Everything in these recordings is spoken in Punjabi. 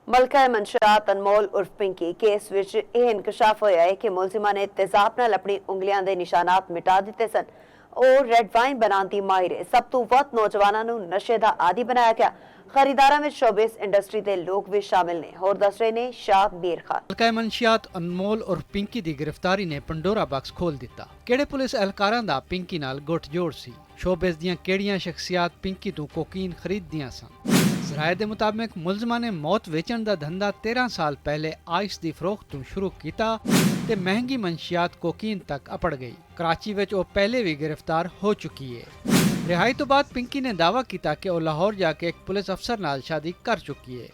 ਮਲਕਾ ਮਨਸ਼ਾਤ ਅਨਮੋਲ ਉਰਫ ਪਿੰਕੀ ਕੇਸ ਵਿੱਚ ਇਹ ਇਨਕਸ਼ਾਫ ਹੋਇਆ ਹੈ ਕਿ ਮੁਲਜ਼ਮਾਂ ਨੇ ਤੇਜ਼ਾਬ ਨਾਲ ਆਪਣੀ ਉਂਗਲੀਆਂ ਦੇ ਨਿਸ਼ਾਨਾਤ ਮਿਟਾ ਦਿੱਤੇ ਸਨ। ਉਹ ਰੈੱਡ ਵਾਈਨ ਬਣਾਉਣ ਦੀ ਮਾਹਿਰ ਹੈ। ਸਭ ਤੋਂ ਵੱਧ ਨੌਜਵਾਨਾਂ ਨੂੰ ਨਸ਼ੇ ਦਾ ਆਦੀ ਬਣਾਇਆ ਗਿਆ। ਖਰੀਦਾਰਾਂ ਵਿੱਚ ਸ਼ੋਬਿਸ ਇੰਡਸਟਰੀ ਦੇ ਲੋਕ ਵੀ ਸ਼ਾਮਿਲ ਨੇ। ਹੋਰ ਦੱਸ ਰਹੇ ਨੇ ਸ਼ਾਹ ਮੀਰ ਖਾਨ। ਮਲਕਾ ਮਨਸ਼ਾਤ ਅਨਮੋਲ ਉਰਫ ਪਿੰਕੀ ਦੀ ਗ੍ਰਿਫਤਾਰੀ ਨੇ ਪੰਡੋਰਾ ਬਾਕਸ ਖੋਲ ਦਿੱਤਾ। ਕਿਹੜੇ ਪੁਲਿਸ ਅਹਿਲਕਾਰਾਂ ਦਾ ਪਿੰਕੀ ਨਾਲ ਗੁੱਟ-ਜੋੜ ਸੀ? ਸ਼ੋਬਿਸ ਦੀਆਂ ਕਿਹੜੀਆਂ ਸ਼ਖਸੀਅਤ ਪਿੰਕੀ ਤੋਂ ਕੋਕੀਨ ਖਰੀਦਦੀਆਂ ਸਨ? ਜ਼ਰਾਏ ਦੇ ਮੁਤਾਬਿਕ ਮੁਲਜ਼ਮਾਂ ਨੇ ਮੌਤ ਵੇਚਣ ਦਾ ਧੰਦਾ 13 ਸਾਲ ਪਹਿਲੇ ਆਇਸ਼ ਦੀ ਫਰੋਖਤ ਤੋਂ ਸ਼ੁਰੂ ਕੀਤਾ ਤੇ ਮਹਿੰਗੀ ਮਨਸ਼ੀਆਤ ਕੋਕੀਨ ਤੱਕ ਅਪੜ ਗਈ। ਕਰਾਚੀ ਵਿੱਚ ਉਹ ਪਹਿਲੇ ਵੀ ਗ੍ਰਿਫਤਾਰ ਹੋ ਚੁੱਕੀ ਹੈ। ਰਿਹਾਈ ਤੋਂ ਬਾਅਦ ਪਿੰਕੀ ਨੇ ਦਾਅਵਾ ਕੀਤਾ ਕਿ ਉਹ ਲਾਹੌਰ ਜਾ ਕੇ ਇੱਕ ਪੁਲਿਸ ਅਫਸਰ ਨਾਲ ਸ਼ਾਦੀ ਕਰ ਚੁੱਕੀ ਹੈ।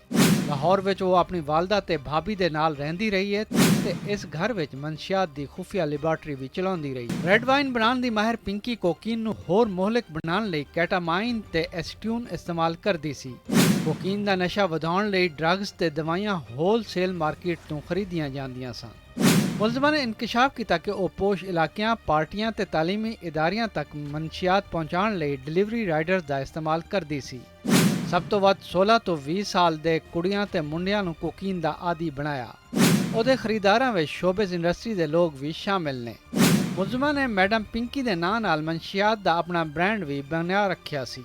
ਲਾਹੌਰ ਵਿੱਚ ਉਹ ਆਪਣੀ ਵਾਲਦਾ ਤੇ ਭਾਬੀ ਦੇ ਨਾਲ ਰਹਿੰਦੀ ਰਹੀ ਹੈ ਤੇ ਇਸ ਘਰ ਵਿੱਚ ਮਨਸ਼ੀਆਤ ਦੀ ਖੁਫੀਆ ਲੈਬਾਰਟਰੀ ਵੀ ਚਲਾਉਂਦੀ ਰਹੀ। ਰੈੱਡ ਵਾਈਨ ਬਣਾਉਣ ਦੀ ਮਾਹਿਰ ਪਿੰਕੀ ਕੋਕੀਨ ਨੂੰ ਹੋਰ ਮੋਹਲਿਕ ਬਣਾਉਣ ਲਈ ਕੈਟਾਮਾਈਨ ਤੇ ਐਸਟਿਊਨ ਇਸਤੇਮਾਲ ਕਰਦੀ ਸੀ। ਕੋਕੀਨ ਦਾ ਨਸ਼ਾ ਵਧਾਉਣ ਲਈ ਡਰੱਗਸ ਤੇ ਦਵਾਈਆਂ ਹੋਲਸੇਲ ਮਾਰਕੀਟ ਤੋਂ ਖਰੀਦੀਆਂ ਜਾਂਦੀਆਂ ਸਨ। ਮੁਲਜ਼ਮਾਂ ਨੇ ਇਨਕਸ਼ਾਫ ਕੀਤਾ ਕਿ ਉਹ ਪੋਸ਼ ਇਲਾਕਿਆਂ, ਪਾਰਟੀਆਂ ਤੇ ਤਾਲੀਮੀ ਇਦਾਰਿਆਂ ਤੱਕ ਮਨਸ਼ੀਆਤ ਪਹੁੰਚਾਉਣ ਲਈ ਡਿਲੀਵਰੀ ਰਾਈਡਰਸ ਦਾ ਇਸਤੇਮਾਲ ਕਰਦੀ ਸੀ। ਸਭ ਤੋਂ ਵੱਧ 16 ਤੋਂ 20 ਸਾਲ ਦੇ ਕੁੜੀਆਂ ਤੇ ਮੁੰਡਿਆਂ ਨੂੰ ਕੋਕੀਨ ਦਾ ਆਦੀ ਬਣਾਇਆ। ਉਹਦੇ ਖਰੀਦਾਰਾਂ ਵਿੱਚ ਸ਼ੋਬਿਸ ਇੰਡਸਟਰੀ ਦੇ ਲੋਕ ਵੀ ਸ਼ਾਮਿਲ ਨੇ। ਮੁਲਜ਼ਮਾਂ ਨੇ ਮੈਡਮ ਪਿੰਕੀ ਦੇ ਨਾਂ ਨਾਲ ਮਨਸ਼ੀਆਤ ਦਾ ਆਪਣਾ ਬ੍ਰਾਂਡ ਵੀ ਬਣਾ ਰੱਖਿਆ ਸੀ।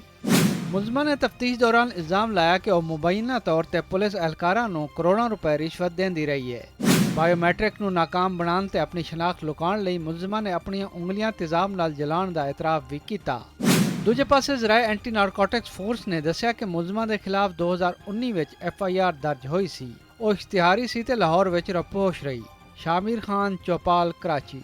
ਮੁਲਜ਼ਮਾਂ ਨੇ ਤਫਤੀਸ਼ ਦੌਰਾਨ ਇਲਜ਼ਾਮ ਲਾਇਆ ਕਿ ਉਹ ਮੁਬੈਨਾ ਤੌਰ ਤੇ ਪੁਲਿਸ ਅਹਿਲਕਾਰਾਂ ਨੂੰ ਕਰੋੜਾਂ ਰੁਪਏ ਰਿਸ਼ਵਤ ਦਿੰਦੀ ਰਹੀ ਹੈ। ਬਾਇਓਮੈਟ੍ਰਿਕ ਨੂੰ ਨਾਕਾਮ ਬਣਾਉਣ ਤੇ ਆਪਣੀ ਸ਼ਨਾਖਤ ਲੁਕਾਉਣ ਲਈ ਮੁਲਜ਼ਮਾਂ ਨੇ ਆਪਣੀਆਂ ਉਂਗਲੀਆਂ ਤੇਜ਼ਾਬ ਨਾਲ ਜਲਾਉਣ ਦਾ ਇਤਰਾਫ ਵੀ ਕੀਤਾ। ਦੂਜੇ ਪਾਸੇ ਜ਼ਰਾਏ ਐਂਟੀ ਨਾਰਕੋਟਿਕਸ ਫੋਰਸ ਨੇ ਦੱਸਿਆ ਕਿ ਮੁਲਜ਼ਮਾਂ ਦੇ ਖਿਲਾਫ 2019 ਵਿੱਚ FIR ਦਰਜ ਹੋਈ ਸੀ। ਉਹ ਇਸ਼ਤਿਹਾਰੀ ਸੀ ਤੇ ਲਾਹੌਰ ਵਿੱਚ ਰਪੋਸ਼ ਰਹੀ। ਸ਼ਾਹ ਮੀਰ ਖਾਨ, ਚੌਪਾਲ, ਕਰਾਚੀ।